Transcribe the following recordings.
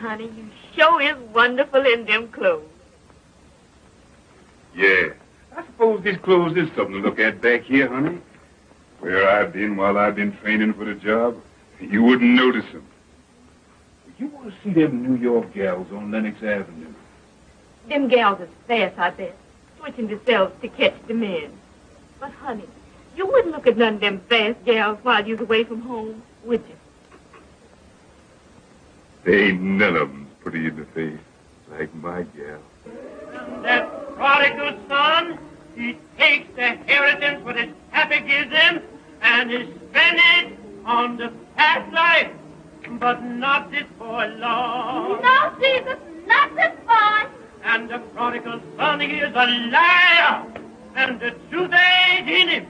Honey, you sure is wonderful in them clothes. Yeah. I suppose these clothes is something to look at back here, honey. Where I've been while I've been training for the job, you wouldn't notice them. You want to see them New York gals on Lenox Avenue? Them gals is fast, I bet, switching themselves to catch the men. But, honey, you wouldn't look at none of them fast gals while you was away from home, would you? There ain't none of them pretty in the face like my gal. That prodigal son, he takes the inheritance what his pappy gives him and he spends it on the past life. But not this boy, Lord. No, Jesus, not this boy. And the prodigal son, he is a liar, and the truth ain't in him.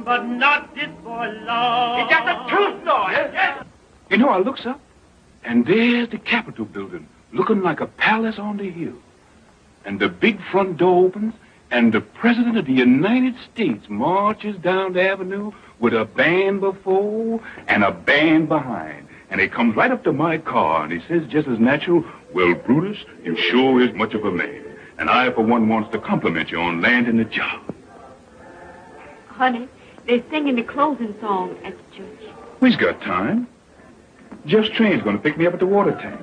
But not this boy, Lord. It's just the truth, Lord. Yes. You know, I looks up, and there's the Capitol building, looking like a palace on the hill. And the big front door opens, and the President of the United States marches down the avenue with a band before and a band behind. And he comes right up to my car, and he says just as natural, "Well, Brutus, you sure is much of a man. And I, for one, wants to compliment you on landing the job." Honey, they're singing the closing song at the church. We's got time. Just Train's going to pick me up at the water tank.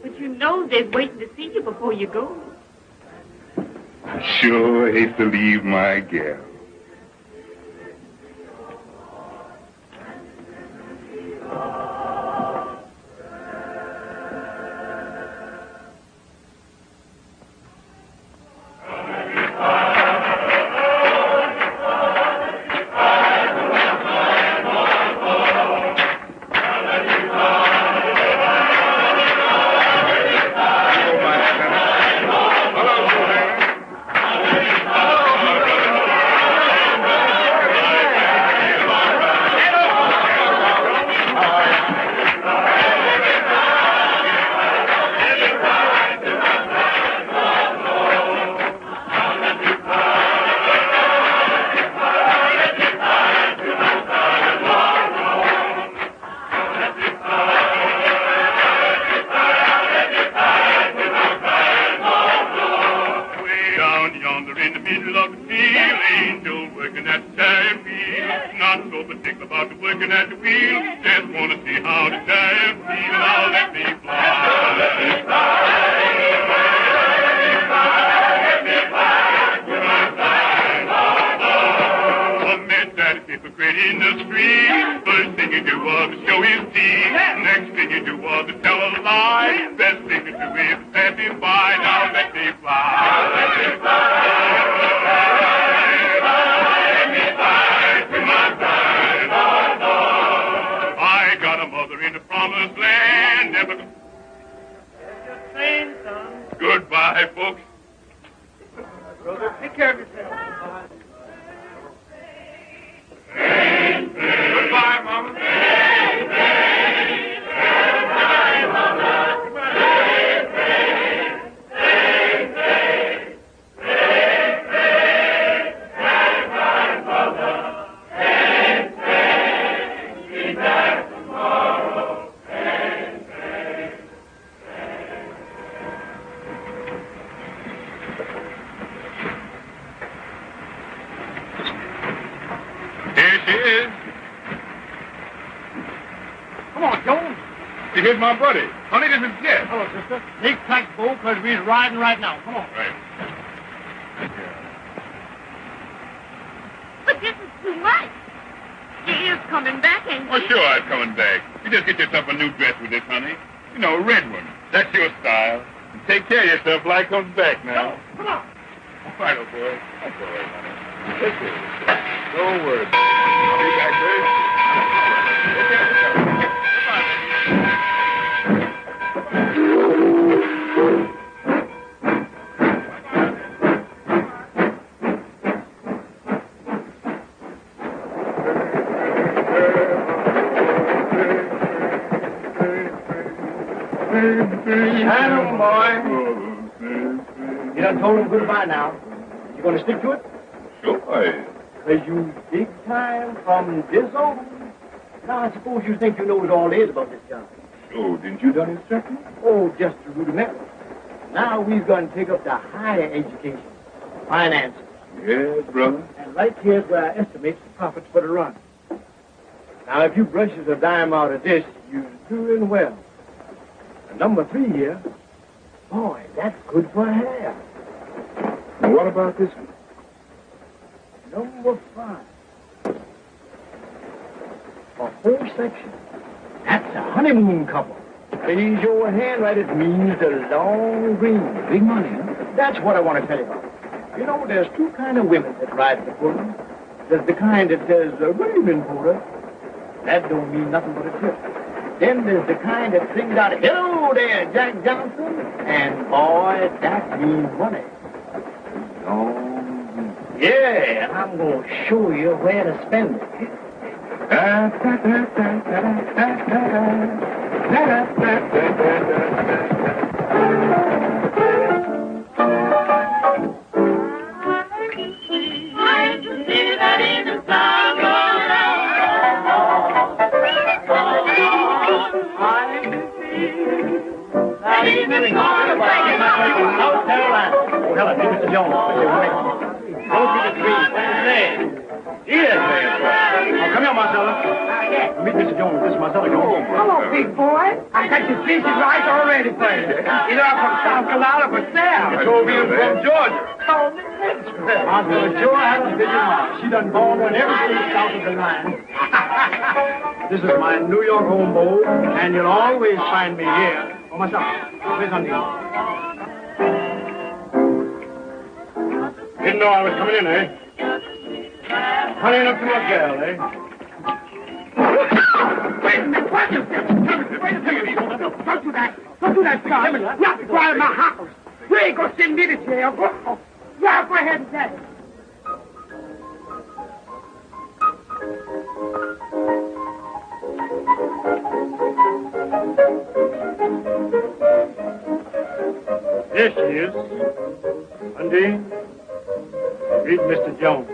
But you know they're waiting to see you before you go. I sure hate to leave my gal. looking at the wheel. Just want to see how the tires feel. Now let me fly. Let me fly. Let me fly. Let me fly. To my side. I met that hypocrite in the street. First thing you do was to show his teeth. Next thing you do was to tell a lie. Best thing to do is to testify. Now let me fly. Now let me fly. Let me fly to my side. I got a mother in the promised land. Never. Goodbye, folks. Brother, take care of yourself. Goodbye, Mama. Goodbye, Mama. Here's my buddy. Honey, this is Jeff. Hello, sister. Take tight, Bo, because we're riding right now. Come on. Right. But this is too much. He is coming back, ain't he? Well, sure, I'm coming back. You just get yourself a new dress with this, honey. You know, a red one. That's your style. And take care of yourself till I comes back now. Come on. All right, old boy. That's all right, honey. Take care of yourself. Don't worry. I'll be back, babe. Take care of yourself. Goodbye, baby. Hello, boy. You done told him goodbye now. You gonna stick to it? Sure. Because you big time from this on. Now, I suppose you think you know what all there is about this job. Oh, didn't you done instructing? Oh, just the rudimentary. Now we're going to take up the higher education, finance. Yes, brother. And right here's where I estimate the profits for the run. Now, if you brushes a dime out of this, you're doing well. And number 3 here, boy, that's good for hair. And what about this one? Number 5. A whole section. That's a honeymoon couple. Raise your hand right, it means the long green. Big money, huh? That's what I want to tell you about. You know, there's 2 kind of women that ride the Pullman. There's the kind that says, good evening, Porter. That don't mean nothing but a tip. Then there's the kind that sings out, hello there, Jack Johnson. And boy, that means money. Long. Yeah, and I'm going to show you where to spend it. South Carolina. Oh, hello, Mr. Jones. Don't be the tree. Yes, man. Oh, come here, Marcella. Meet Mr. Jones. This is Marcella Jones. Hello, big boy. I got your fishy rice already for you. You know, I'm from South Carolina for sale. You told me you was from Georgia. Oh, listen. Marcella sure has a busy mouth. She done born on every state south of the line. This is my New York home bowl, and you'll always find me here. Oh, Marcella, where's Undine? Didn't know I was coming in, eh? Honeying up to my girl, eh? Wait a minute. Wait a minute. Don't do that. Don't do that, son. Not right in my house. You ain't gonna send me to jail. Go ahead and say it. There she is. Undine, meet Mr. Jones.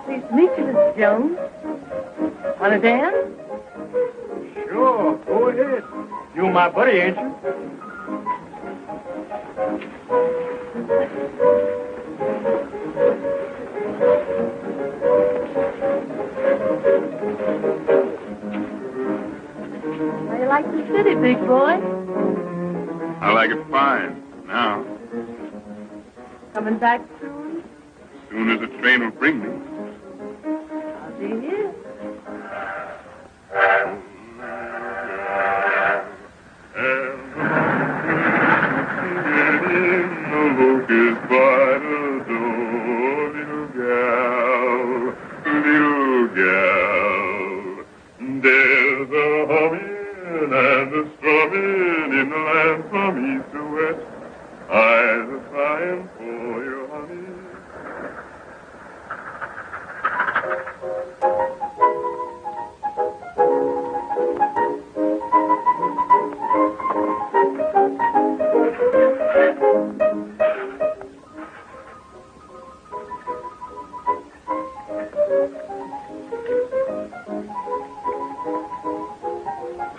Pleased to meet you, Mr. Jones. Want to dance? Sure, go ahead. You my buddy, ain't you? like the city, big boy? I like it fine, now. Coming back soon? As soon as the train will bring me. I'll be here. Is by the door, little gal, there's a humming and a strumming in the land from east to west. I'm sighing for your honey.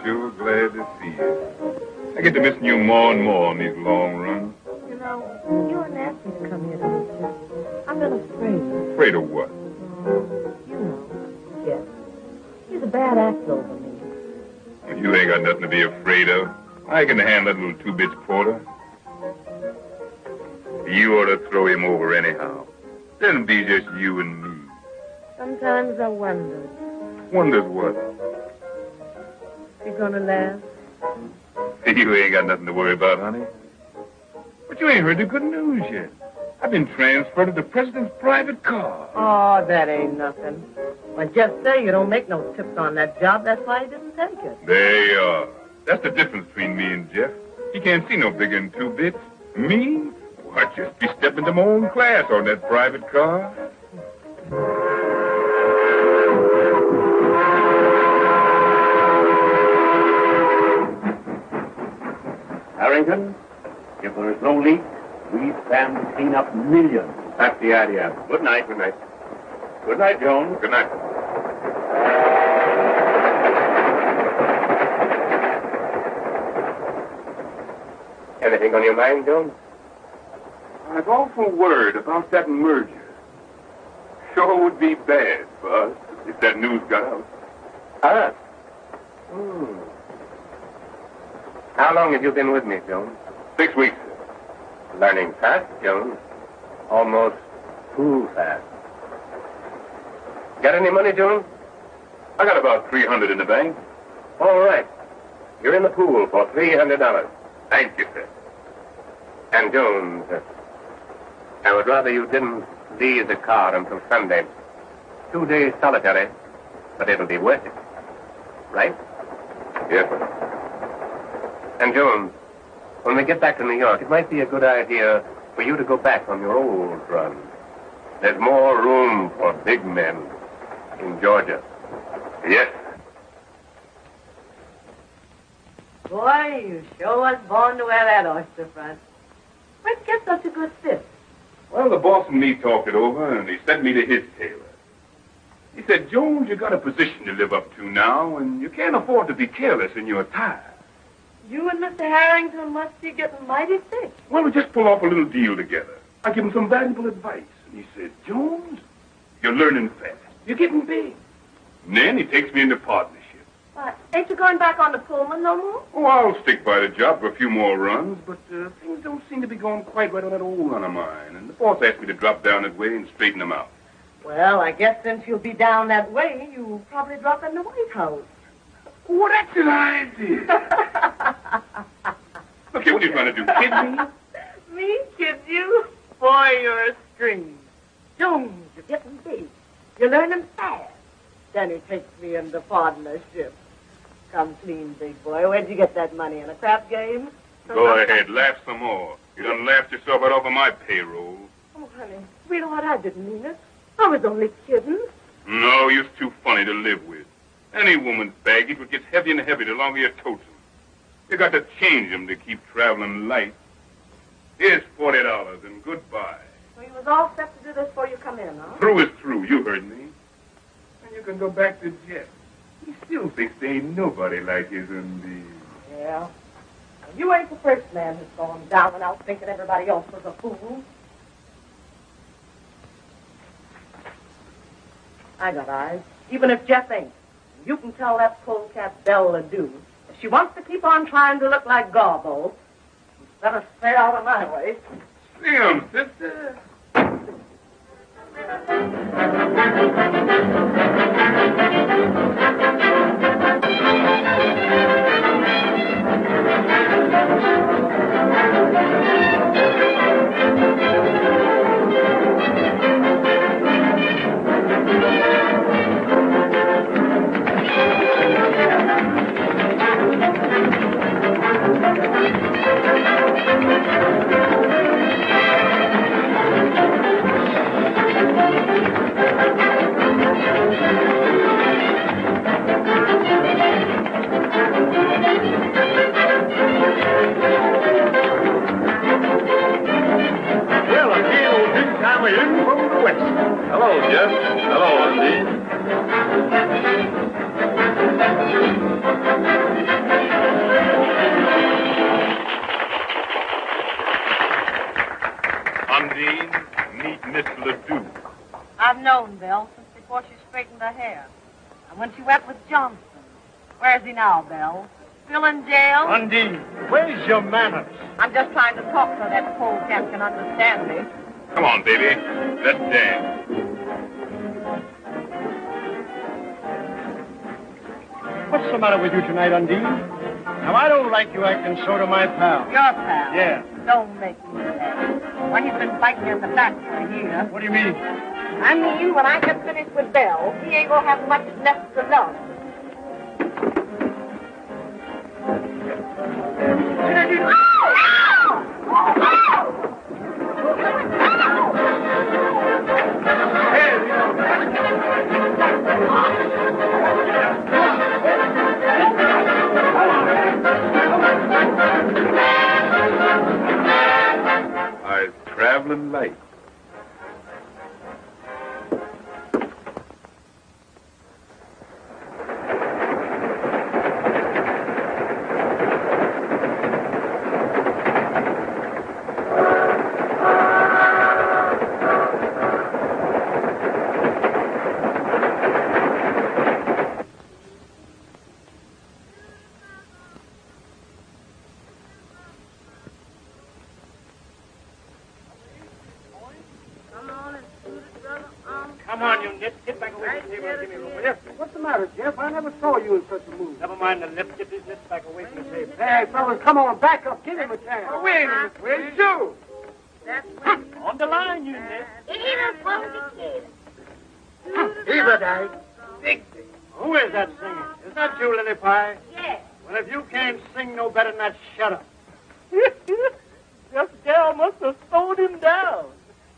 Sure glad to see you. I get to missing you more and more on these long runs. You know, you and Nancy come here to meet you. I'm a little afraid. Afraid of what? You know, Jeff. He's a bad actor over me. Well, you ain't got nothing to be afraid of. I can handle that little two-bits porter. You ought to throw him over anyhow. Then be just you and me. Sometimes I wonder. Wonders what? You gonna laugh? You ain't got nothing to worry about, honey. But you ain't heard the good news yet. I've been transferred to the president's private car. Oh, that ain't nothing. Well, Jeff say you don't make no tips on that job. That's why he didn't take it. There you are. That's the difference between me and Jeff. He can't see no bigger than two bits. Me? Well, I'd just be stepping to my own class on that private car. Harrington, if there is no leak, we stand to clean up millions. That's the idea. Good night. Good night. Good night, Jones. Good night. Anything on your mind, Jones? I'm awful worried about that merger. Sure would be bad for us if that news got out. Us? How long have you been with me, Jones? 6 weeks. Learning fast, Jones. Almost too fast. Got any money, Jones? I got about $300 in the bank. All right. You're in the pool for $300. Thank you, sir. And, Jones, I would rather you didn't leave the car until Sunday. 2 days solitary, but it'll be worth it. Right? Yes, sir. And, Jones, when we get back to New York, it might be a good idea for you to go back on your old run. There's more room for big men in Georgia. Yes. Boy, you sure was born to wear that oyster front. Where'd you get such a good fit? Well, the boss and me talked it over, and he sent me to his tailor. He said, Jones, you got a position to live up to now, and you can't afford to be careless in your attire. You and Mr. Harrington must be getting mighty thick. Well, we just pull off a little deal together. I give him some valuable advice, and he said, Jones, you're learning fast. You're getting big. And then he takes me into partnership. What, ain't you going back on the Pullman no more? Oh, I'll stick by the job for a few more runs, but things don't seem to be going quite right on that old run of mine, and the boss asked me to drop down that way and straighten them out. Well, I guess since you'll be down that way, you'll probably drop in the White House. Oh, that's an idea. Look here, what are you trying to do, kid me? Me kid you? Boy, you're a string. Jones, you're getting big. You're learning fast. Then he takes me into partnership. Come clean, big boy. Where'd you get that money? In a crap game? Go ahead, laugh some more. You done laughed yourself right off of my payroll. Oh, honey, sweetheart, I didn't mean it. I was only kidding. No, you're too funny to live with. Any woman's baggage would get heavier and heavier the longer you tote them. You got to change them to keep traveling light. Here's $40 and goodbye. So you was all set to do this before you come in, huh? Through is through, you heard me. And you can go back to Jeff. He still thinks there ain't nobody like his Undine. Yeah. Well, you ain't the first man who's gone down and out thinking everybody else was a fool. I got eyes, even if Jeff ain't. You can tell that polecat Belle adieu. If she wants to keep on trying to look like Garbo, she'd better stay out of my way. Slim, sister. Hello, Jeff. Hello, Elzy. Undine, meet Miss Ledoux. I've known Belle since before she straightened her hair. And when she went with Johnson. Where's he now, Belle? Still in jail? Undine, where's your manners? I'm just trying to talk so that polecat can understand me. Come on, baby. Let's dance. What's the matter with you tonight, Undine? Now, I don't like you acting so to my pal. Your pal? Yeah. Don't make me laugh. Well, he's been biting me in the back for a year. What do you mean? I mean, when I get finished with Belle, he ain't gonna have much left to love. I was traveling light. Come on, you nip. Get back away from the table and give me room, will you? What's the matter, Jeff? I never saw you in such a mood. Never mind the lip. Get these lips back away from the table. Hey, fellas, come on, back up. Give him a chance. Oh, wait a minute. Where's you? On the line, you nip. Fever day. Big thing. Who is that singing? Is that you, Lily Pie? Yes. Well, if you can't sing no better than that, shut up. This gal must have slowed him down.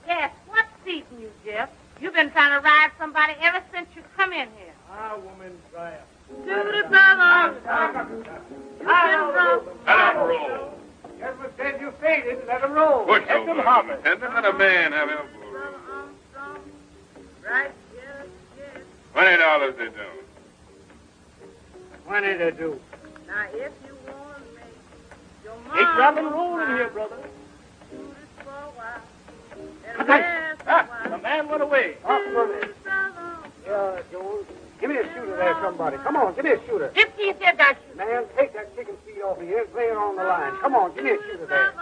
Yes, what's seating you, Jeff? You've been trying to ride somebody ever since you come in here. Ah, woman, try it. Duty, brother. Let him roll. Edward said you faded. Let him roll. Push Let over, him hop. Lieutenant. Let a man have elbow room. Right, yes. $20 they don't. 20 to do. Now, if you want me, your mom... Keep rock and rolling here, brother. Do this for a while. And rest a while. The man went away. Jones. Give me a shooter there, somebody. Come on, give me a shooter. 50 said that you... Man, take that chicken feed off of here and lay it on the line. Come on, give me a shooter there.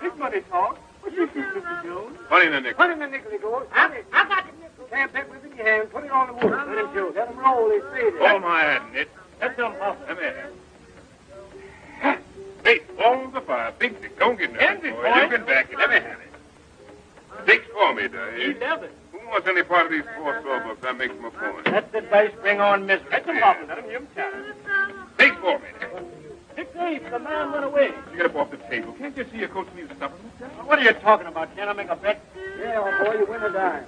Big money talk. What you think, Mr. Jones? 20 in the nickel. Put him in the nickel, he goes. I got the nickel. Can't bet with your hand. Put it on the wood. Let him shoot. Let him roll. He's faded. Hold my hand, Nit. Let them off. Come here. Hey, balls of fire. Big stick. Don't get nervous, End it, boy. boy. You can back it. Let me have it. 6 for me, Dave. 11. Who wants any part of these 4 sawbucks? I make my point. Let the dice bring on misery. Let them off and let them hear him chatter. 6 for me. 6-8. The man went away. You get up off the table. Can't you see your coach needs supplement? What are you talking about? Can't I make a bet? Yeah, old boy, you win a dime.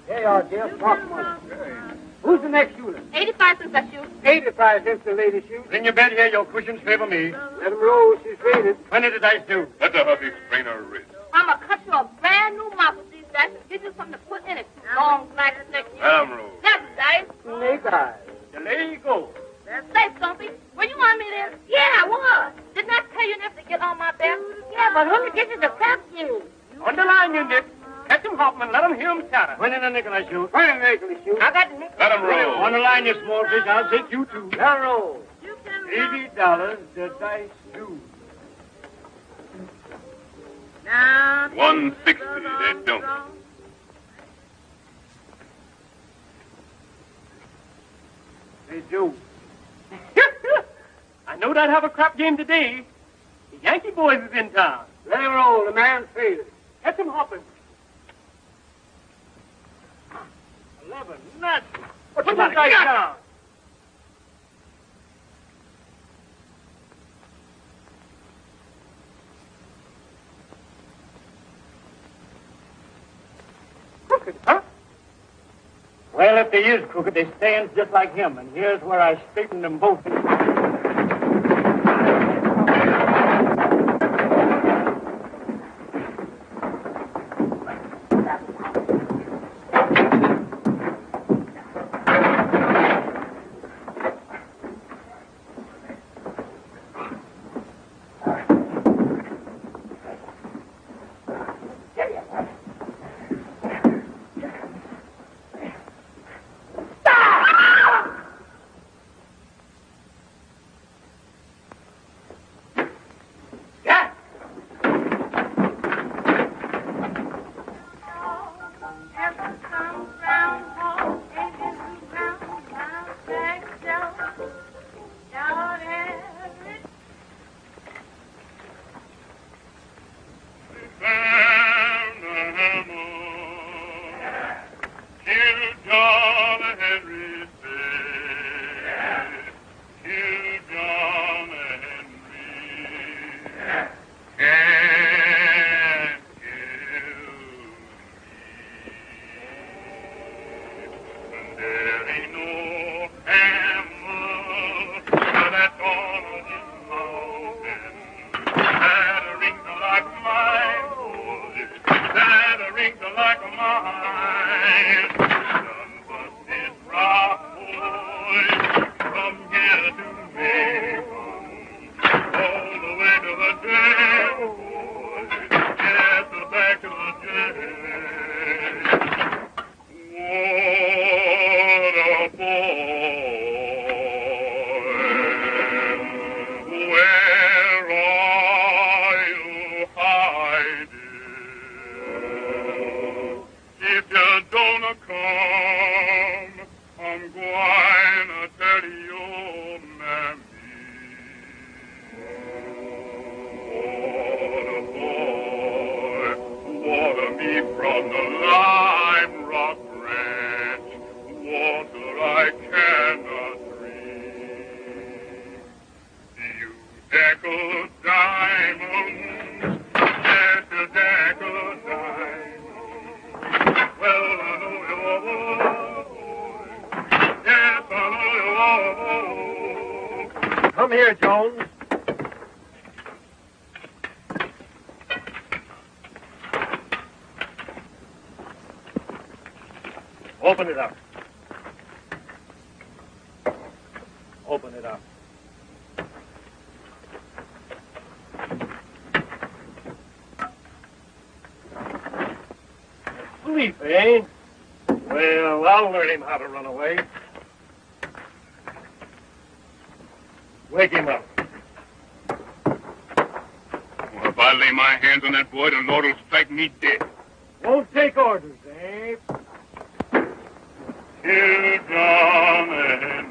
There you are, Jeff. Box money. Hey. Who's the next shooter? 85 cents I shoot. 85 cents the lady shoots. Bring your bet here. Your cushions favor me. Let him roll. She's faded. 20 the dice do. Let the hubby sprain her wrist. I'm going to cut you a brand new mop with these dice and give you something to put in it. Long, black, slick. Let 'em roll. That's dice. Snake eyes. There you go. Say, Stumpy, were you on me then? Yeah, I was. Didn't I tell you never to get on my back? Yeah, but who can get you to tap you? On the line, you Nick. Catch him, Hoffman. Let him hear him chatter. 20 the nickel I shoot. 20 the nickel he shoots. I got the nickel. Let 'em roll. On the line, you small fish. I'll take you too. Let him roll. $80 the dice do. Now, 160, they don't. They do. I knowed I'd have a crap game today. The Yankee boys is in town. Let him roll. The man's faded. Catch him hopping. 11 nuts. Put the dice down. Crooked, huh? Well, if they is crooked, they stands just like him, and here's where I straighten them both. Come here, Jones. Open it up. Open it up. Sleep, eh? Well, I'll learn him how to run away. Wake him up. Well, if I lay my hands on that boy, the Lord will strike me dead. Won't take orders, eh? Kill John Henry.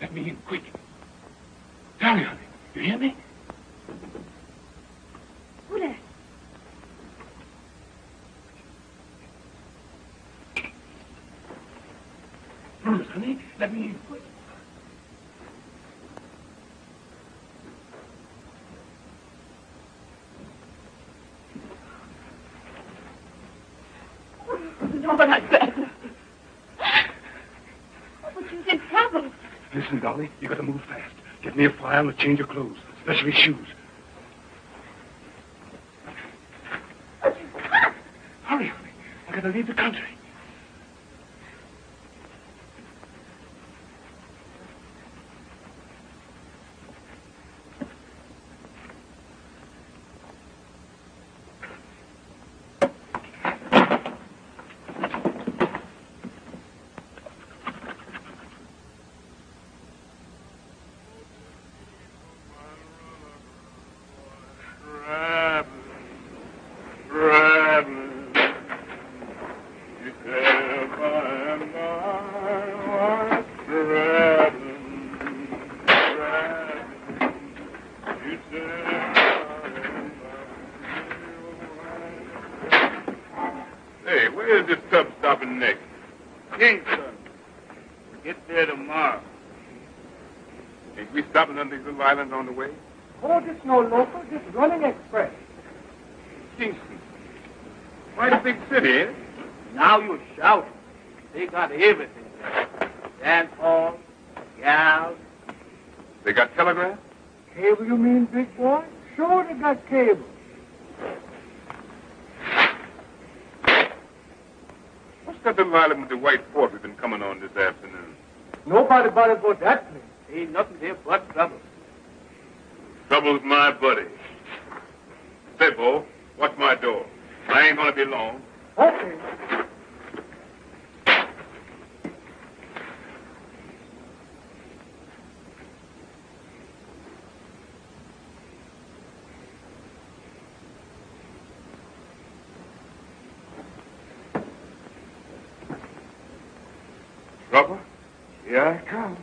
Let me in quick. Darling, honey, you hear me? Who there? Bruce, honey, let me... No, but I bet. But you're in trouble. Listen, Dolly, you gotta move fast. Get me a file and a change of clothes, especially shoes. Hurry, honey. I gotta leave the country. Island on the way? Oh, this no local, this running express. Kingston. Quite a big city, eh? Now you shout. They got everything there. Dance hall, gals. They got telegraph? Cable, you mean, big boy? Sure, they got cable. What's that little island with the white fort we've been coming on this afternoon? Nobody bothered about that place. Ain't nothing there but trouble. Trouble's my buddy. Say, Bo, watch my door. I ain't gonna be long. Okay. Trouble? Here I come.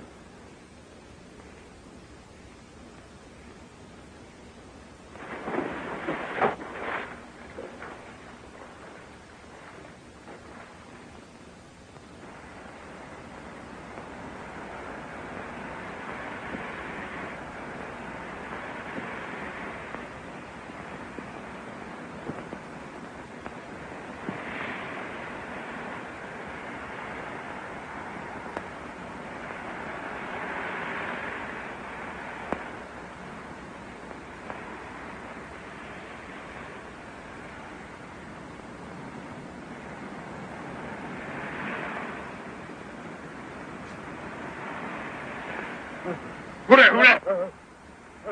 Who there? What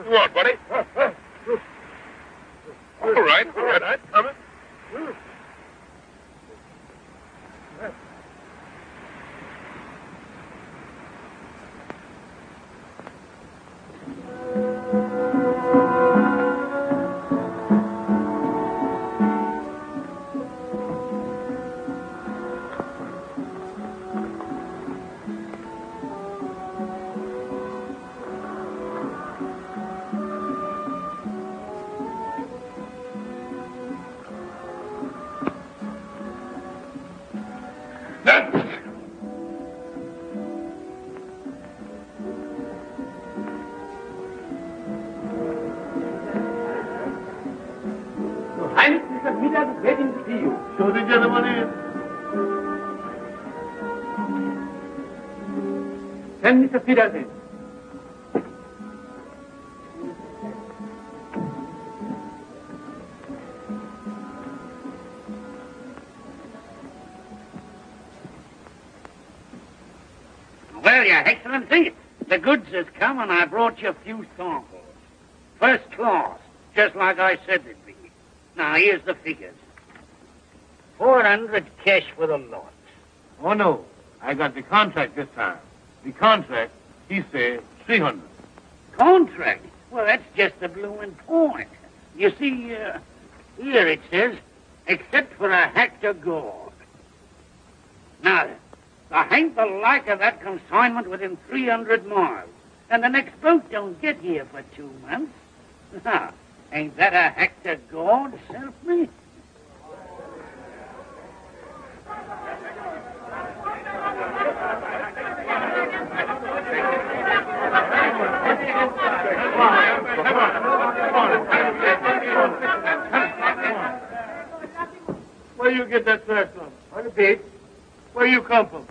you want, buddy? All right, I'm coming. Show the gentleman in. Send Mr. Peters in. Well, Your Excellency, the goods has come and I brought you a few samples. First class, just like I said it'd be. Now, here's the figures. 400 cash for the lot. Oh, no. I got the contract this time. The contract, he said 300. Contract? Well, that's just the bloomin' point. You see, here it says, except for a hectare gold. Now, there ain't the like of that consignment within 300 miles. And the next boat don't get here for 2 months. Now, ain't that a hectare gold, self me? Where you get that trash from? On the beach. Where you come from?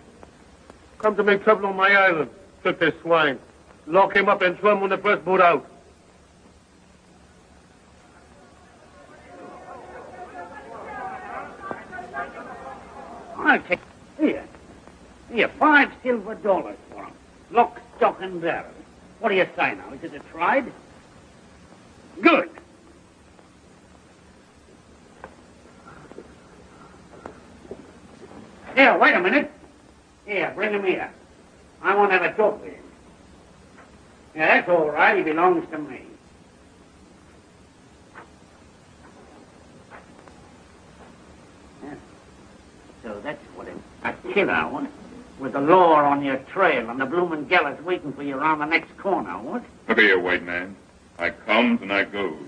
Come to make trouble on my island. Took this swine. Lock him up and throw him on the first boat out. I'll take... Here, $5 silver for him. Lock, stock, and barrel. What do you say now? Is it a tried? Good. Here, wait a minute. Here, bring him here. I want to have a talk with him. Yeah, that's all right. He belongs to me. Yeah. So that's what it... A killer, what? With the law on your trail and the bloomin' gallows waiting for you around the next corner, what? Look here, white man. I comes and I goes.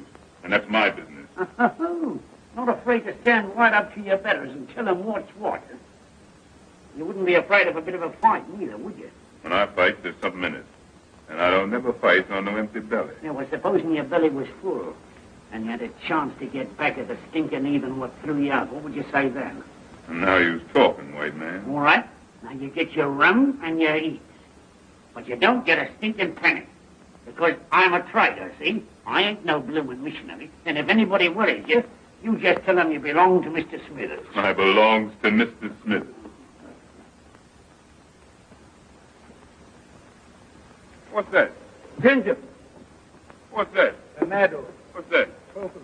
And that's my business. Not afraid to stand right up to your betters and tell them what's what. You wouldn't be afraid of a bit of a fight neither, would you? When I fight, there's something in it. And I don't never fight on no empty belly. Yeah, well, supposing your belly was full and you had a chance to get back at the stinking even what threw you out, what would you say then? And now you's talking, white man. All right. Now you get your rum and your eats. But you don't get a stinking penny. Because I'm a trader, see? I ain't no bloomin' missionary. And if anybody worries you, you just tell them you belong to Mr. Smithers. I belongs to Mr. Smithers. What's that? Ginger. What's that? Tomato. What's that? Coffee.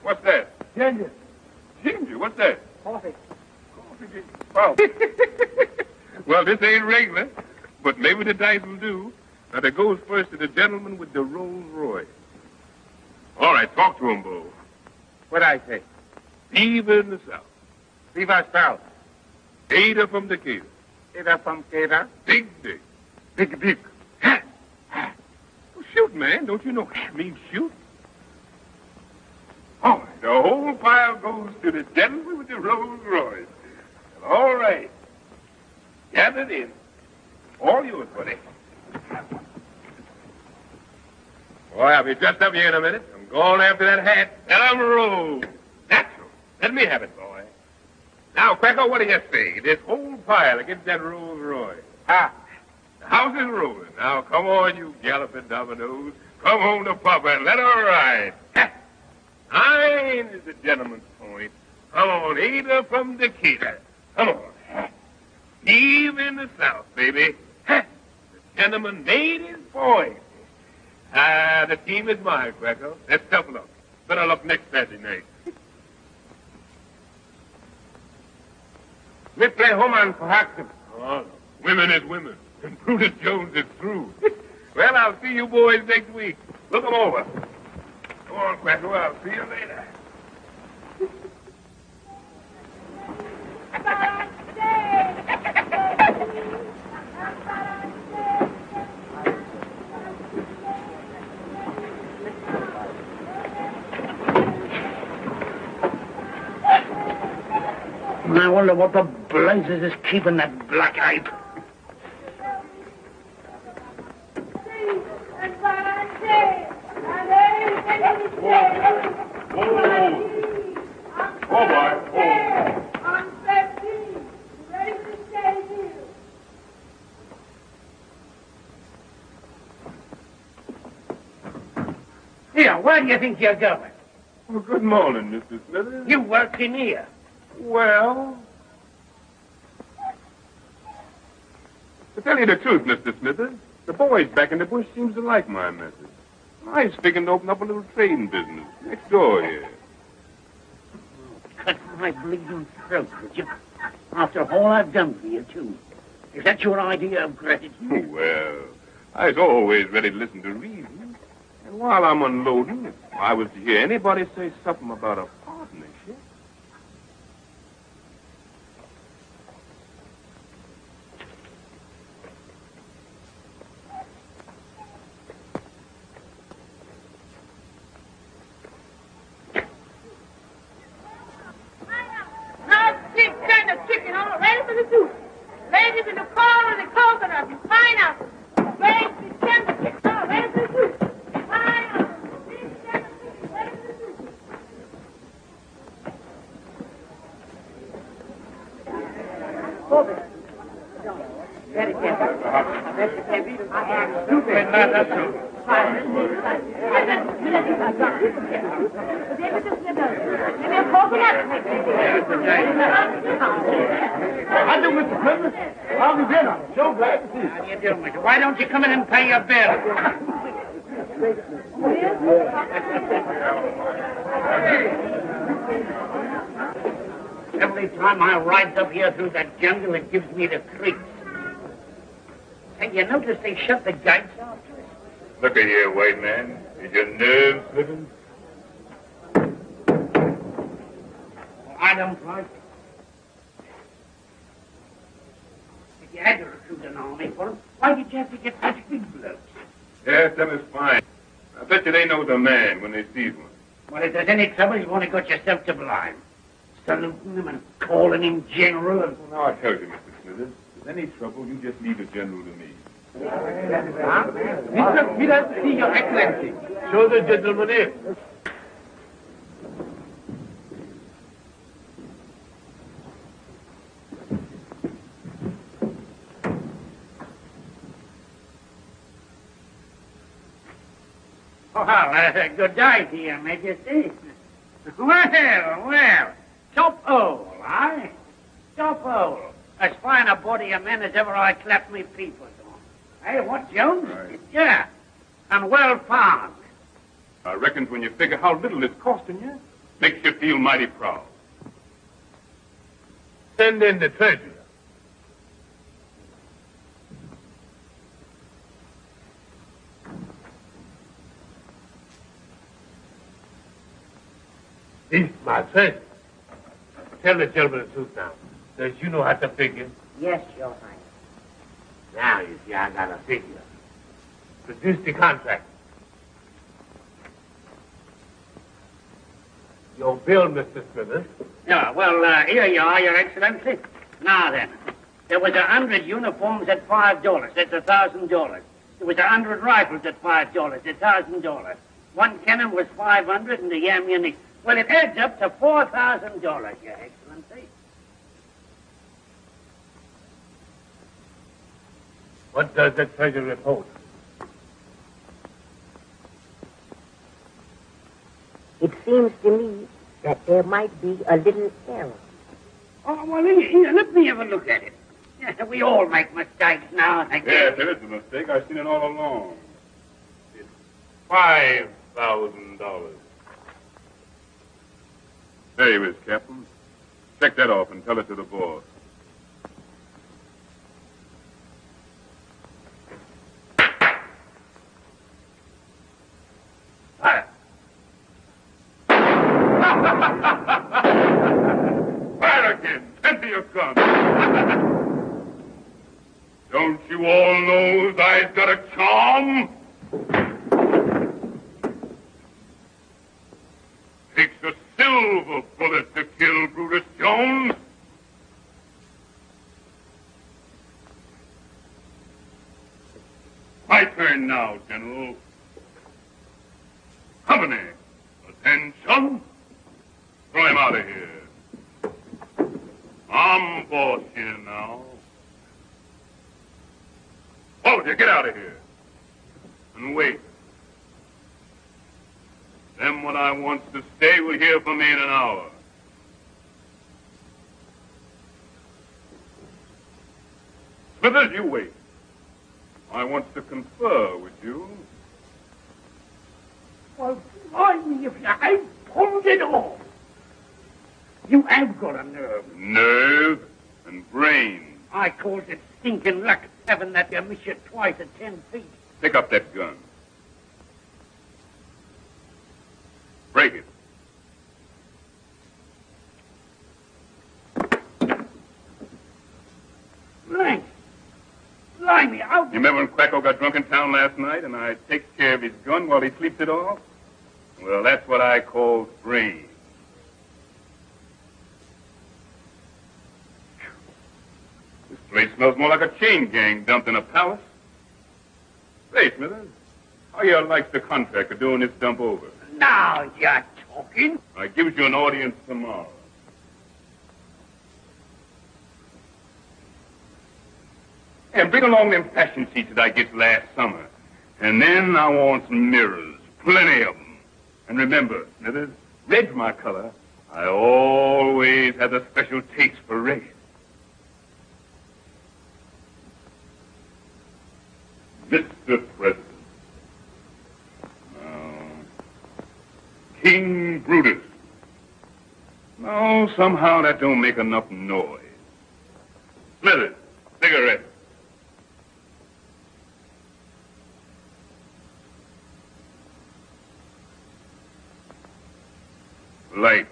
What's that? Ginger. Ginger. What's that? Coffee. Wow. Well, this ain't regular, but maybe the dice will do. Now, that goes first to the gentleman with the Rolls Royce. All right, talk to him, Bo. What'd I say? Fever in the South. Fever South. Ada from Decatur. Ada from Decatur. Big Dick. Big Dick. Well, shoot, man. Don't you know that means shoot? All right, the whole pile goes to the gentleman with the Rolls Royce. All right. Gathered in. All yours, buddy. Boy, I'll be dressed up here in a minute. I'm going after that hat. Let 'em roll. Natural. Let me have it, boy. Now, Cracker, what do you say? This whole pile against that Rolls Royce. Ha! The house is rolling. Now, come on, you galloping dominoes. Come home to Papa and let her ride. Ha! 9 is the gentleman's point. Come on, Ada from Decatur. Come on. Eve in the South, baby. The gentleman made his point. The team is mine, Greco. Let's tough luck. Better luck next Saturday night. We play Homan for Haxton. Oh, women is women. And Brutus Jones is through. Well, I'll see you boys next week. Look 'em over. Come on, Greco. I'll see you later. I wonder what the blazes is keeping that black ape. Oh, boy. Here, where do you think you're going? Well, good morning, Mr. Smithers. You work in here. Well, to tell you the truth, Mr. Smithers, the boys back in the bush seems to like my message. I was thinking to open up a little trading business next door here. Cut my bleeding throat, would you? After all I've done for you, too. Is that your idea of gratitude? Well, I was always ready to listen to reason. And while I'm unloading, if I was to hear anybody say something about a partnership... Chicken, all ready for the soup. Ladies in the corn and the coconut and pineapple. Ready for the tender chicken, all ready for the soup. Pineapple, big tender chicken, ready for the soup. Very careful. How do, Mr. Smithers? How have you been? I'm so glad to see you. How do you do, mister? Why don't you come in and pay your bill? Every time I ride up here through that jungle, it gives me the creeps. Hey, you notice they shut the gates off? Look at here, white man. Is your nerves slipping? Well, I don't like it. If you had to recruit an army for them, why did you have to get such big blokes? Yes, them is fine. I bet you they know the man when they see one. Well, if there's any trouble, you've only got yourself to blame. Saluting him and calling him general and... Well, now I tell you, Mr. Smithers, if there's any trouble, you just leave the general to me. Mr. Peters, see your excellency. Show the gentleman in. Well, good day to you, Majesty. Well, top hole, eh? Top hole. As fine a body of men as ever I clapped me peepers on. Hey, what, Jones? Right. Yeah, and well found. I reckon when you figure how little it's costing you, makes you feel mighty proud. Send in the treasurer. This is my treasure. Tell the gentleman the truth now. Does you know how to figure? Yes, Your Highness. Now you see I got a figure. Produce the contract. Your bill, Mr. Smithers. Yeah, well, here you are, Your Excellency. Now then, there was 100 uniforms at $5. That's $1,000. There was 100 rifles at $5. $1,000. One cannon was $500 and the ammunition. Well, it adds up to $4,000, Your Excellency. What does the treasurer report? It seems to me that there might be a little error. Oh, well, here, let me have a look at it. Yeah, we all make mistakes now and again. Yes, it is a mistake. I've seen it all along. It's $5,000. There you is, Captain. Check that off and tell it to the boss. Fire again. Empty your gun. Don't you all know I've got a charm? Takes a silver bullet to kill Brutus Jones. My turn now, General. Company, attention. Throw him out of here. I'm boss here now. Soldier, get out of here. And wait. Them what I wants to stay will hear from me in an hour. Smithers, you wait. I wants to confer with you. Well, blimey, if you ain't pulled it off. You have got a nerve. Nerve and brain. I calls it stinking luck having that you miss you twice at 10 feet. Pick up that gun. Break it. Blimey, how... You remember when Quacko got drunk in town last night and I takes care of his gun while he sleeps it off? Well, that's what I call brain. This place smells more like a chain gang dumped in a palace. Say, Smithers, how you likes the contract of doing this dump over? Now you're talking. I gives you an audience tomorrow. And bring along them fashion sheets that I get last summer. And then I want some mirrors, plenty of them. And remember, Smithers, red's my color. I always have a special taste for red. Mr. President. King Brutus. No, somehow that don't make enough noise. Smithers, cigarette. Light.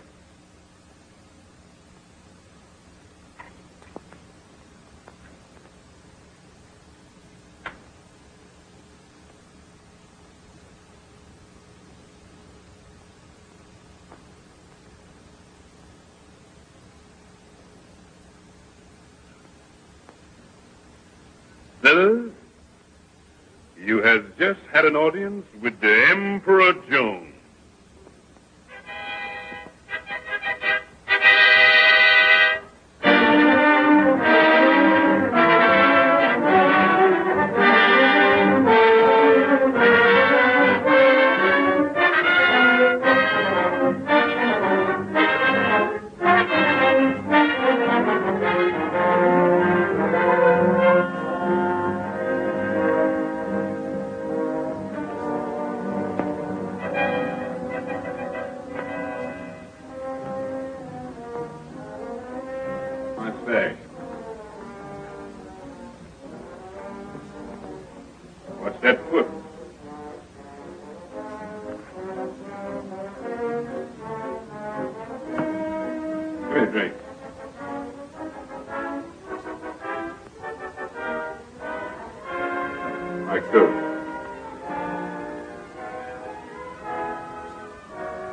Smithers, you has just had an audience with the Emperor Jones.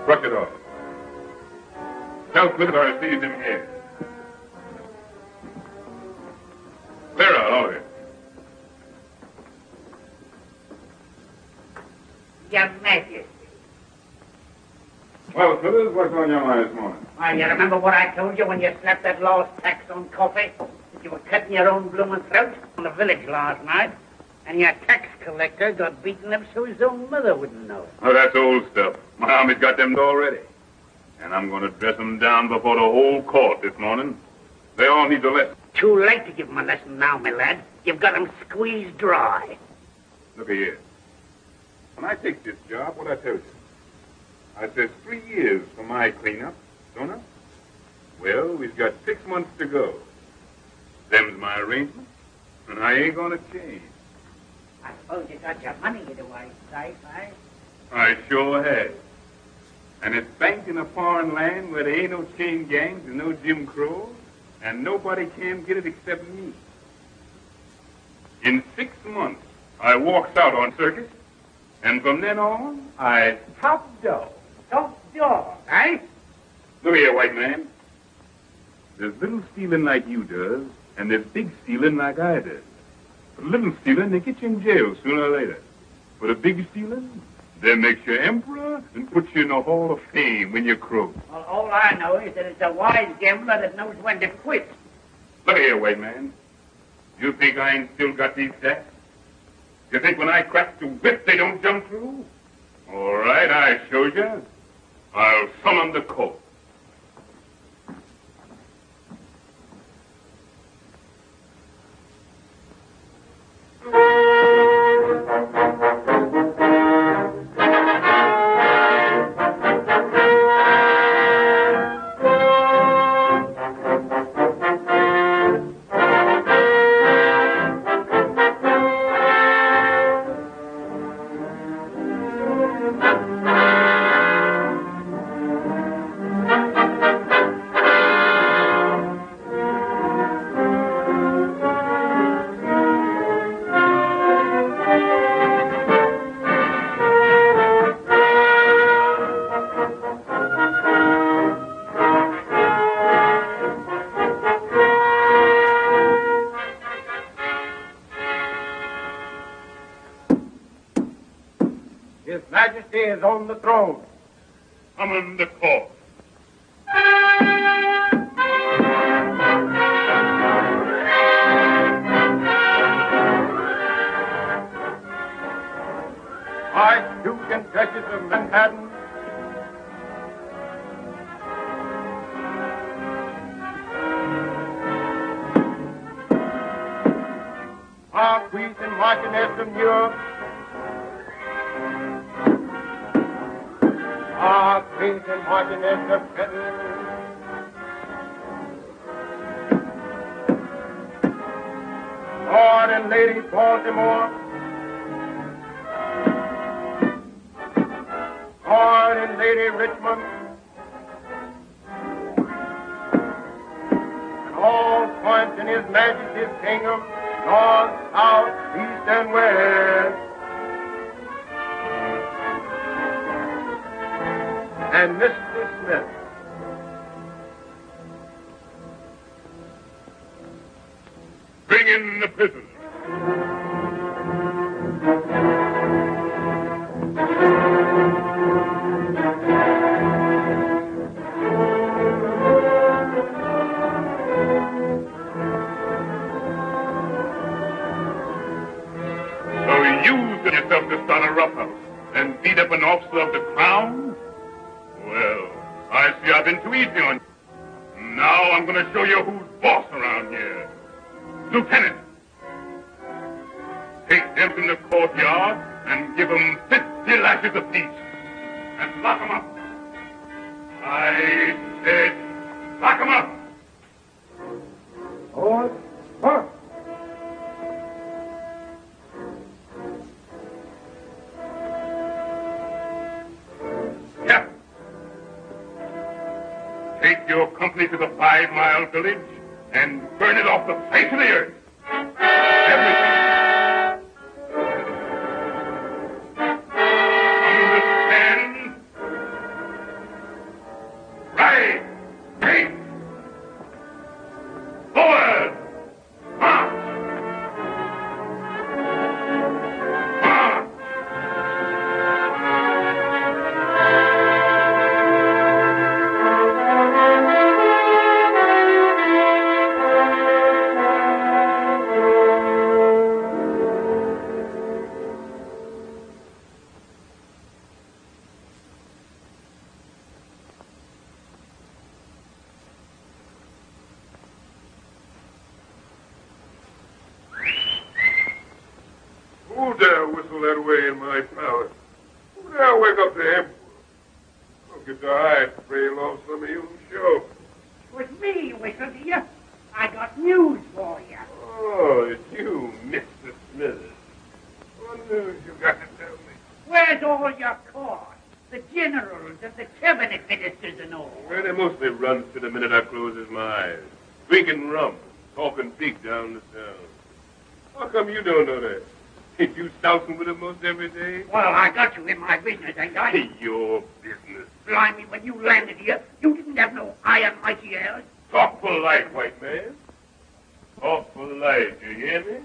Brush it off. Tell Smith I seized him here. Clear out, all of you. Your Majesty. Well, Smithers, what's on your mind this morning? Why, you remember what I told you when you slapped that lost tax on coffee? That you were cutting your own blooming throat in the village last night, and your tax collector got beaten up so his own mother wouldn't know it. Oh, that's old stuff. My army's got them already. And I'm going to dress them down before the whole court this morning. They all need a lesson. Too late to give them a lesson now, my lad. You've got them squeezed dry. Look here. When I take this job, what I tell you? I says 3 years for my cleanup, don't I? Well, we've got 6 months to go. Them's my arrangements, and I ain't going to change. I suppose you got your money either way, safe, eh? I sure have. And it's banked in a foreign land where there ain't no chain gangs and no Jim Crow, and nobody can get it except me. In 6 months, I walks out on circus, and from then on, I top dog. Top dog, eh? Look here, white man. There's little stealing like you does, and there's big stealing like I does. For little stealing, they get you in jail sooner or later. For the big stealing, they make you emperor and put you in the Hall of Fame when you croak. Well, all I know is that it's a wise gambler that knows when to quit. Look here, white man. You think I ain't still got these sacks? You think when I crack the whip, they don't jump through? All right, I showed you. I'll summon the court. His Majesty is on the throne. Summon the court. Duchess of Manhattan. Marquis and Marchioness of New York. Marquis and Marchioness of Fredi. Lord and Lady Baltimore. Lord and Lady Richmond. And all points in His Majesty's kingdom, north, south, east, and west. And Mr. Smith. Bring in the prisoners. So you get yourself to start a roughhouse and beat up an officer of the crown? Well, I see I've been too easy on you. Now I'm going to show you who's boss around here. Lieutenant, take them in the courtyard and give them 50 lashes apiece. And lock them up. I said, lock them up. Hold. Hold. Yeah. Take your company to the 5-mile village and burn it off the face of the earth. Everything. Understand? Right. Right. Forward. March. March. Who dare whistle that way in my palace? Who dare wake up the emperor? I'll get the eye trail off some of you show. It was me, Whistle, dear. I got news for you. Oh, it's you, Mr. Smithers. What news you got to tell me? Where's all your court? The generals and the cabinet ministers and all. Well, they mostly run to the minute I closes my eyes. Drinking rum, talking big down the town. How come you don't know that? Ain't you sousing with them most every day? Well, I got you in my business, ain't I? Your business. Blimey, when you landed here, you didn't have no iron mighty ears. Talk polite, white man. Talk polite, you hear me?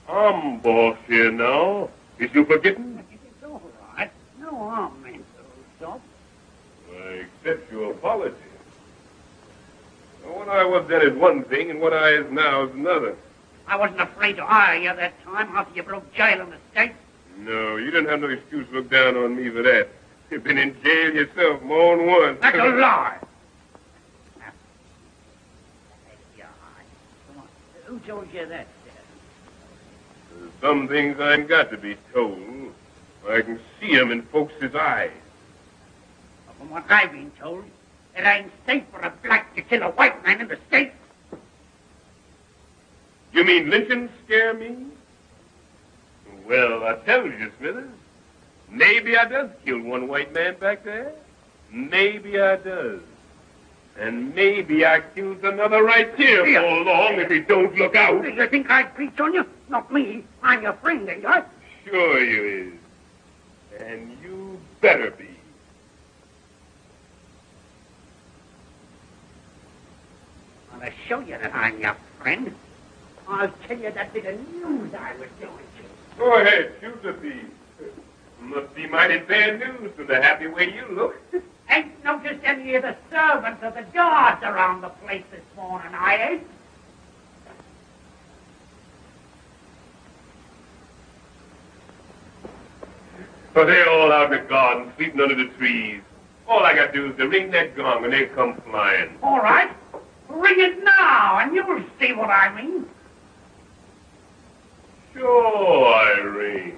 I'm boss here now. Is you forgetting? It's all right. No harm meant to stop. I accept your apology. What I was then is one thing, and what I is now is another. I wasn't afraid to hire you that time after you broke jail in the States. No, you didn't have no excuse to look down on me for that. You've been in jail yourself more than once. That's a lie. Come on. Who told you that, sir? There's some things I ain't got to be told. I can see 'em in folks' eyes. From what I've been told, it ain't safe for a black to kill a white man in the States. You mean lynching scare me? Well, I tell you, Smithers, maybe I does kill one white man back there. Maybe I does. And maybe I kills another right here for long if he don't look out. You think I'd preach on you? Not me. I'm your friend, ain't I? Sure you is. And you better be. I'll show you that I'm your friend. I'll tell you that bit of news I was going to. Go ahead, shoot the thief. Must be mighty bad news from the happy way you look. Ain't noticed any of the servants or the guards around the place this morning, I ain't. So they're all out in the garden, sleeping under the trees. All I got to do is to ring that gong and they come flying. All right. Ring it now, and you'll see what I mean. Sure, I ring.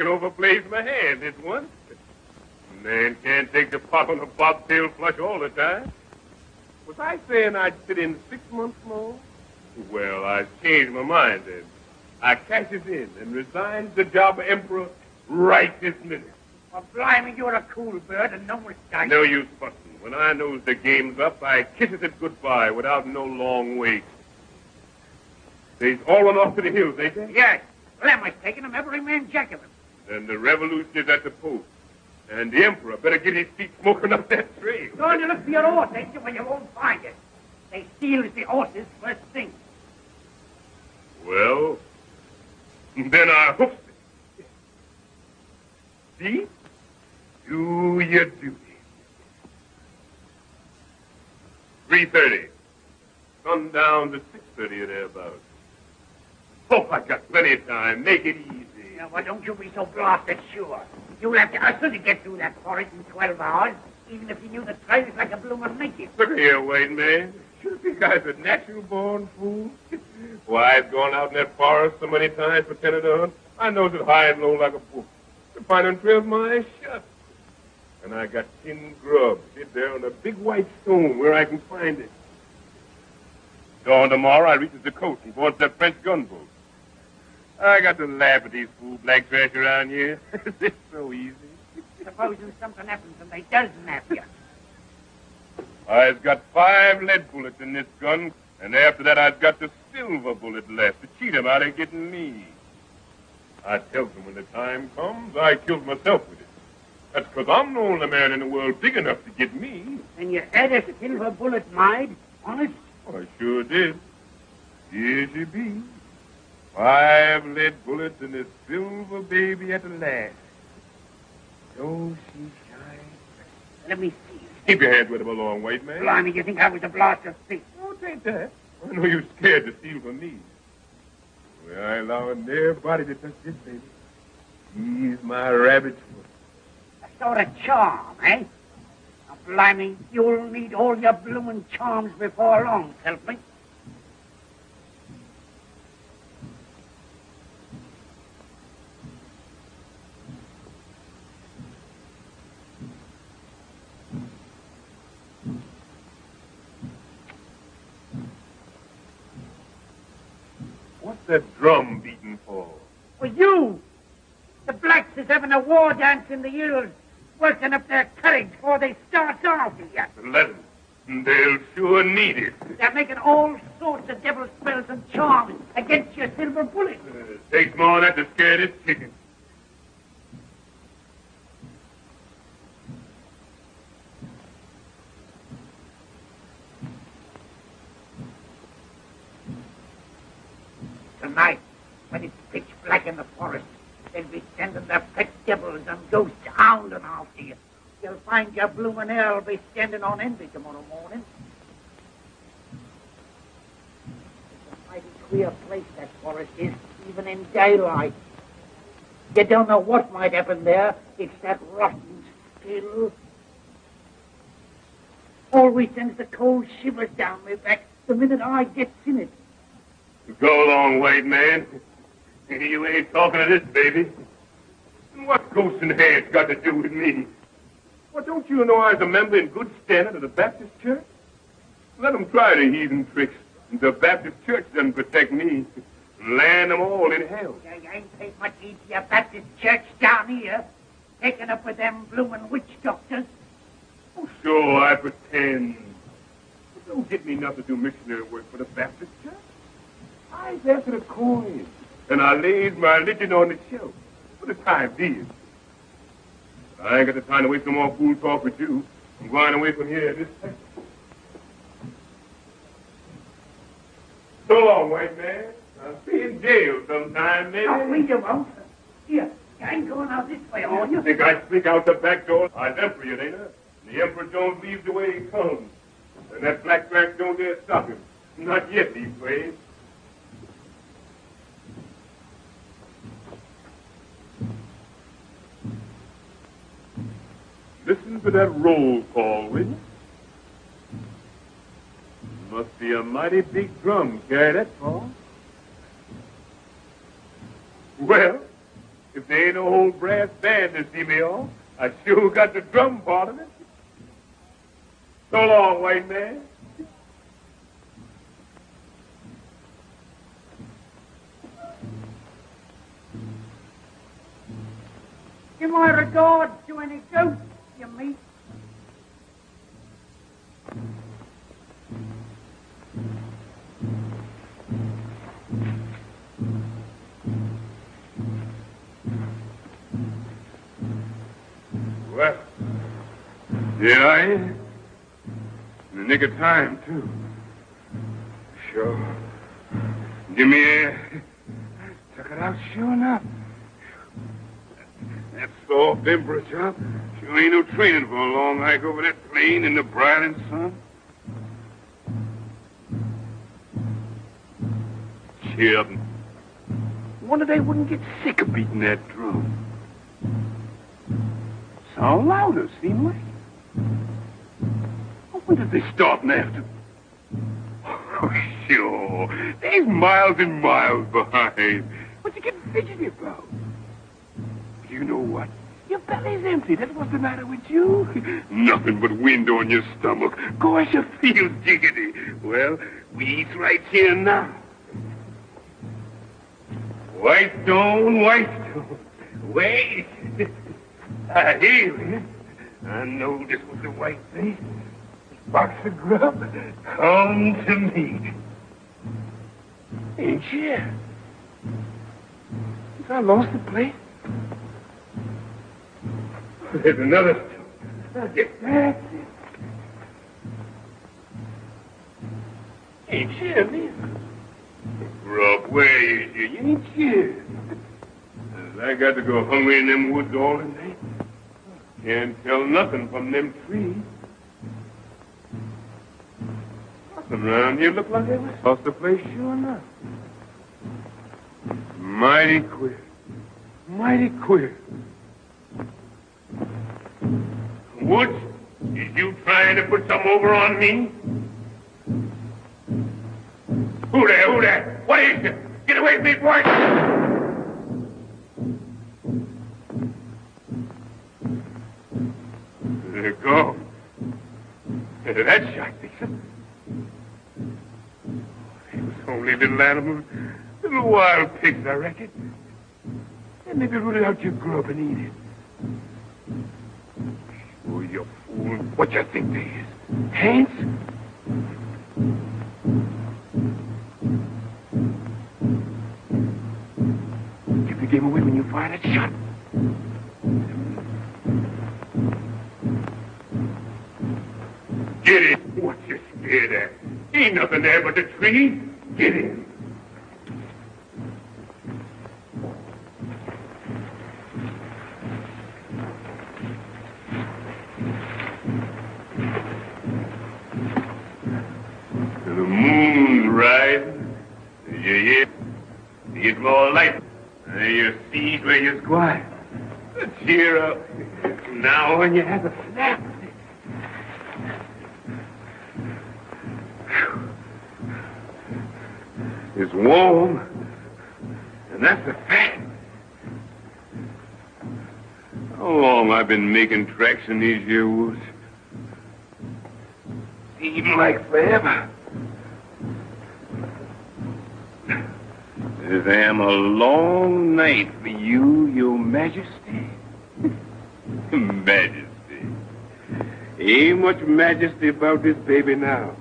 Overplays my hand this one. Man can't take the pop on a bobtail flush all the time. Was I saying I'd sit in 6 months more? Well, I changed my mind then. I cashes in and resigns the job of emperor right this minute. Well, blimey, you're a cool bird and no mistake. No use fussing. When I knows the game's up, I kisses it goodbye without no long wait. They's all run off to the hills, ain't they? Yes. Well, am I taking them, every man jack of them. Then the revolution is at the post. And the emperor better get his feet smoking up that trail. Go and look for your horse, ain't you? Well, you won't find it. They steal the horses first thing. Well, then I hoofed it. See? Do your duty. 3:30. Sundown to 6:30 or thereabouts. Oh, I got plenty of time. Make it easy. Now, well, don't you be so blasted sure. You'll have to hustle to get through that forest in 12 hours, even if you knew the trails like a bloomin' naked. Look here, white man. You think I's a natural-born fool? Why, I've gone out in that forest so many times for 10 to hunt. I knows it high and low like a book. To find them trails my eyes shut. And I got 10 grub hid there on a big white stone where I can find it. Dawn tomorrow, I reaches the coast and boards that French gunboat. I got to laugh at these fool black trash around here. It's so easy. Supposing something happens and they does nap you. I've got 5 lead bullets in this gun, and after that I've got the silver bullet left to cheat 'em out of getting me. I tells them when the time comes, I kills myself with it. That's 'cause I'm the only man in the world big enough to get me. And you had a silver bullet made? Honest? Oh, I sure did. Here she be. 5 lead bullets and a silver baby at the last. Don't she shine? Let me see. Keep your hands with him along, white man. Blimey, you think I was a blaster thief? Oh, it ain't that. I know you're scared to steal from me. Well, I ain't allowing nobody to touch this baby. He's my rabbit's foot. A sort of charm, eh? Now, blimey, you'll need all your bloomin' charms before long, help me. What's that drum beating for? For you! The blacks is having a war dance in the hills, working up their courage before they start off here. Let 'em. They'll sure need it. They're making all sorts of devil spells and charms against your silver bullet. Takes more than that to scare this chicken. Tonight, when it's pitch black in the forest, they'll be sending their pet devils and ghosts hounding after you. You'll find your bloomin' hell be standing on envy tomorrow morning. It's a mighty queer place, that forest is, even in daylight. You don't know what might happen there. It's that rotten still. Always sends the cold shivers down my back the minute I gets in it. Go along, white man. You ain't talking to this baby. And what's ghosts and hares got to do with me? Well, don't you know I was a member in good standing of the Baptist Church? Let them try the heathen tricks. The Baptist Church doesn't protect me. and land them all in hell. Yeah, you ain't paid much heed to your Baptist church down here. Taking up with them bloomin' witch doctors. Oh, sure, I pretend. But don't get me not to do missionary work for the Baptist church. I was after the coin, and I laid my religion on the shelf for the time being. I ain't got the time to waste no more fool talk with you. I'm going away from here this second. So long, white man. I'll see you in jail sometime, maybe. Oh, we won't. Here, you ain't going out this way, are you? Think I sneak out the back door? I'm emperor, ain't I? The emperor don't leave the way he comes. And that black trash don't dare stop him. Not yet, these ways. Listen to that roll call, will you? Must be a mighty big drum carry that far. Well, if there ain't no old brass band to see me off, I sure got the drum part of it. So long, white man. Give my regards to any ghosts you meet. Well, here I am. In the nick of time, too. Sure. Give me a... Took it out sure enough. That soft emperor job sure ain't no training for a long hike over that plain in the brilliant sun. Cheer up. Wonder they wouldn't get sick of beating that drum. Sound louder, seem like. When did they start after? Oh, sure. They's miles and miles behind. What you getting fidgety about? You know what? Your belly's empty. That's what's the matter with you. Nothing but wind on your stomach. Gosh, you feel jiggity. Well, we eat right here now. White stone, white stone. Wait. I hear it. I know this was the white thing. Box of grub, come to me. Ain't you? Since I lost the place. There's another stone. I'll get back. Ain't you, man? Grub, where is you? You ain't you. I got to go hungry in them woods all the night. Can't tell nothing from them trees. Nothing around here look like they lost the place sure enough. Mighty queer. Mighty queer. Woods, is you trying to put some over on me? Who there? Who there? What is it? Get away from me, boy! There you go. That shot, Dixon. They was only little animals, little wild pigs, I reckon. And maybe root out your grub and eat it. Oh, you fool. What you think they is? Ants? Give the game away when you fire that shot. Get in. What you scared at? Ain't nothing there but the trees. Get in. The moon's rising. You hear? You get more light. And you see where you're squat. Cheer up. Now when you have a snap. It's warm, and that's a fact. How long I've been making tracks in these here woods? Seems like forever. This am a long night for you, your majesty. Majesty. Ain't much majesty about this baby now.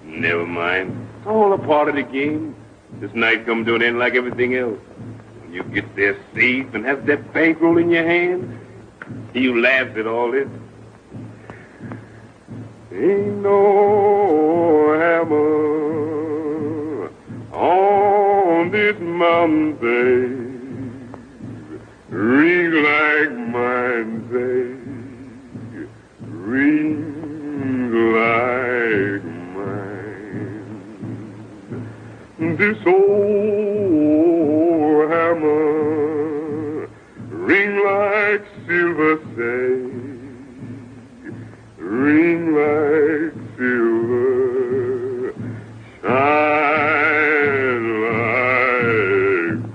Never mind. It's all a part of the game. This night come to an end like everything else. When you get there safe and have that bankroll in your hand, you laugh at all this. Ain't no hammer on this mountain, babe, ring like mine, babe, ring like mine. This old hammer ring like silver, say, ring like silver, shine like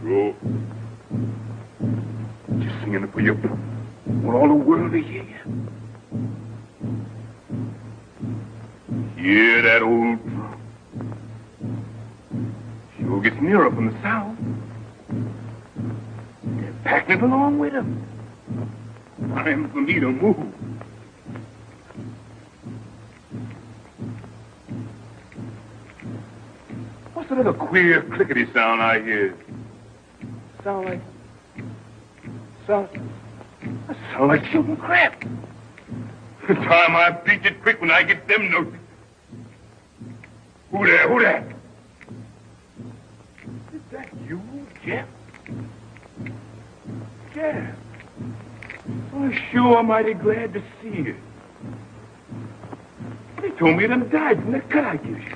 gold. Just singing it for you. Want all the world to hear you. Hear that old drum. Sure gets nearer from the south. They're packing it along with them. Time for me to move. What's that other queer clickety sound I hear? Sound like shooting crap. The time I beat it quick when I get them notes. Who there? Is that you, Jeff? Jeff. Well, sure, I'm mighty glad to see you. They told me you done died from that cut I gave you.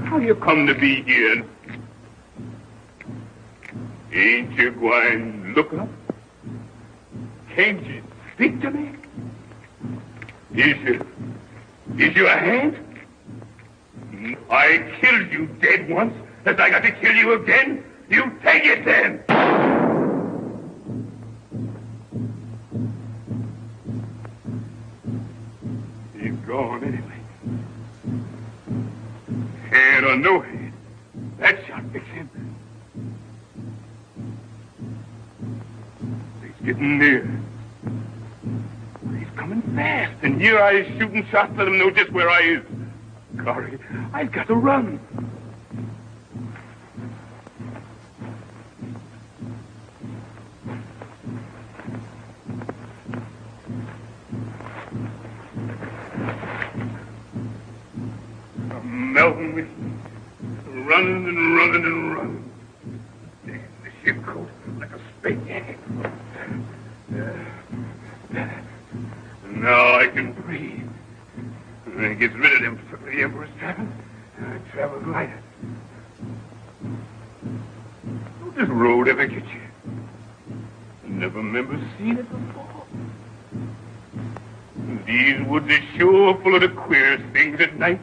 How you come to be here? Ain't you going to look up? Can't you speak to me? Is you a hand? I killed you dead once. As I got to kill you again? You take it then! He's gone anyway. Head or no head, that shot fix him. He's getting near. He's coming fast, and here I is shooting shots, let him know just where I is. Golly, I've got to run. I'm melting me. Running and running and running. Damn, the ship coat like a spade. Now I can breathe. And it gets rid of them for the Emperor's traveling. And I travel lighter. Don't this road ever get you? Never remember seeing it before. These woods are sure full of the queerest things at night.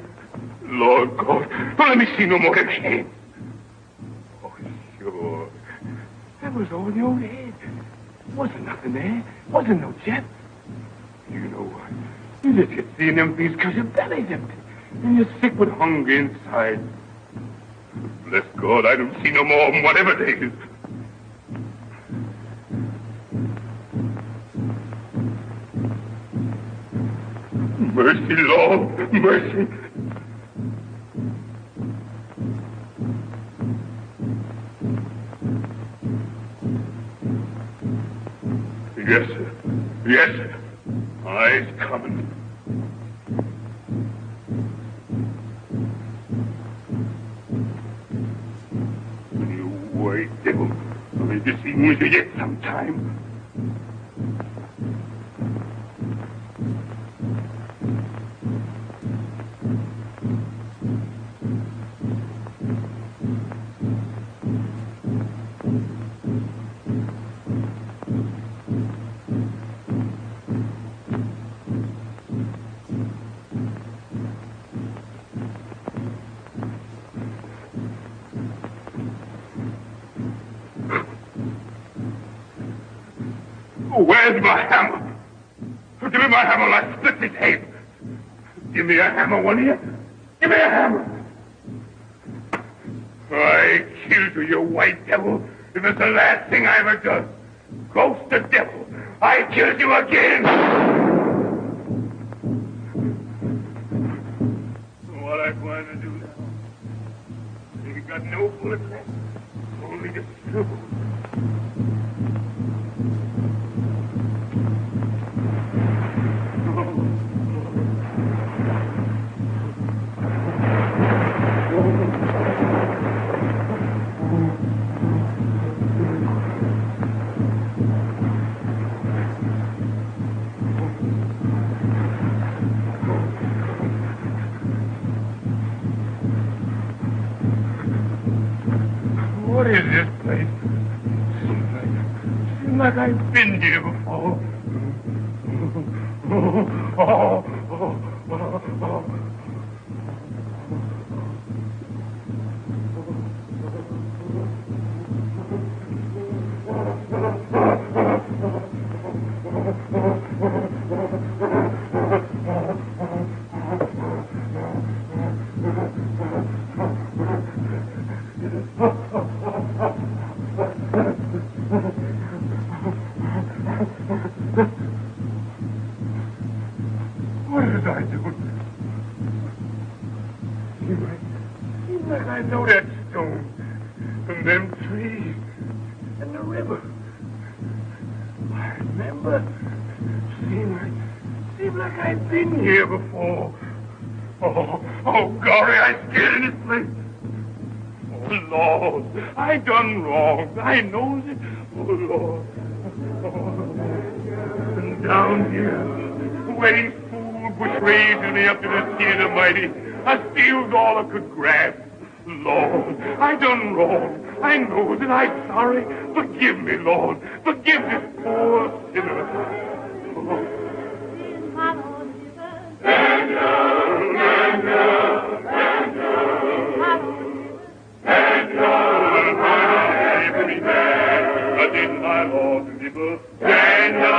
Lord God, don't let me see no more of them hands. Oh, sure. That was all in your head. Wasn't nothing there. Wasn't no jet. You know what? You just get seeing them things because your belly's empty. And you're sick with hunger inside. Bless God, I don't see no more of them, whatever they is. Mercy, Lord, mercy. Yes, sir. Yes, sir. I's coming. You white devil. I'll just see you yet sometime. Where's my hammer? Give me my hammer, I'll split this head. Give me a hammer, one of you. Give me a hammer. I killed you, you white devil. It was the last thing I ever done. Ghost the devil. I killed you again. What I going to do now? You got no bullet left. Only the truth. What is this place? Seems like I've been here before. What did I do? Seems like I know that stone, and them trees, and the river. I remember. Seems like I've been here before. Oh, golly, I'm scared in this place. Oh, Lord, I done wrong. I knows it. Oh, Lord. And down here, where these fools bush raising me up to the sea of the mighty, I steals all I could grab. Lord, I done wrong. I know that I'm sorry. Forgive me, Lord. Forgive this poor sinner. Didn't my Lord deliver? Daniel,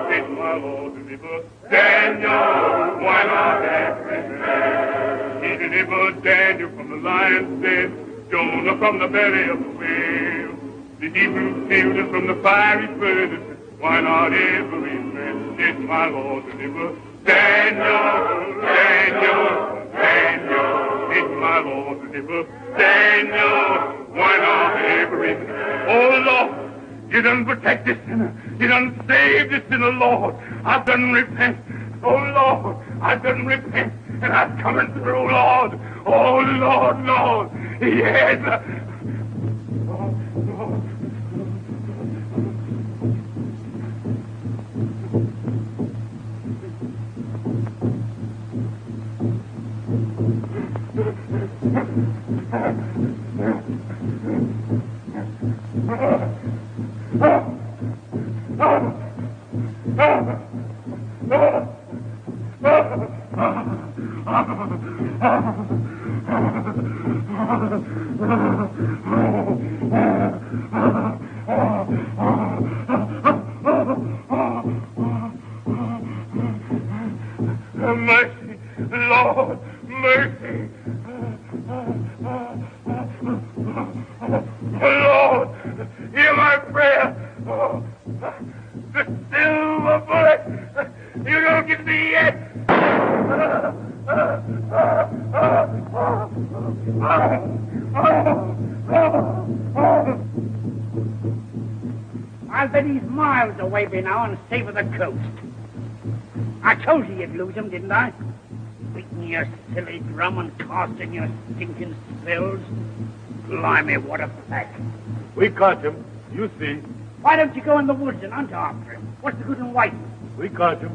didn't my Lord deliver? Daniel, why not have Christmas? He delivered Daniel from the lion's den, Jonah from the belly of the whale, the Hebrew children from the fiery furnace. Why not every man did my Lord deliver? Daniel, did my Lord deliver? Daniel, why not every man? Oh, Lord, you done protect this sinner. You done save this sinner, Lord. I've done repent. Oh, Lord, I've done repent. And I'm coming through, Lord. Oh, Lord. Yes. Mercy, Lord, mercy. Lord, hear my prayer. The silver bullet, you don't get me yet. I'll bet he's miles away by now and safe of the coast. I told you you'd lose him, didn't I? Beating your silly drum and casting your stinking spells. Blimey, what a pack. We caught him. You see. Why don't you go in the woods and hunt after him? What's the good in waiting? We caught him.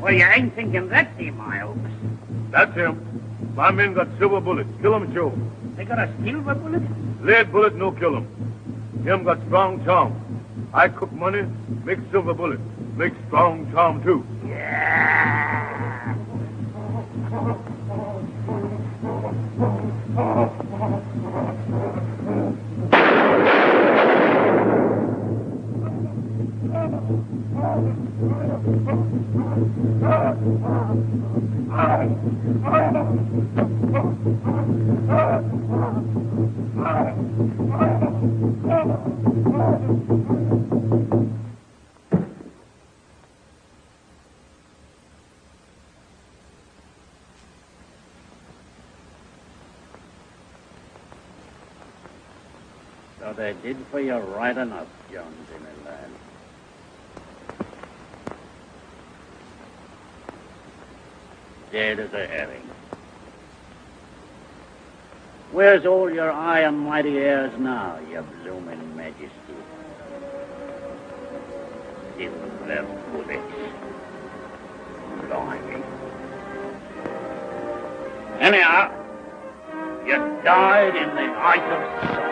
Well, you ain't thinking that, dear, my oaks. That's him. My men got silver bullets. Kill him, Joe. They got a silver bullet? Lead bullet, no kill him. Him got strong tongue. I cook money, make silver bullet, make strong charm, too. Yeah. So they did for you right enough, Jones, my lad. Dead as a herring. Where's all your high and mighty airs now, your blooming majesty? Still their bullets. Blimey. Anyhow, you died in the height of sorrow.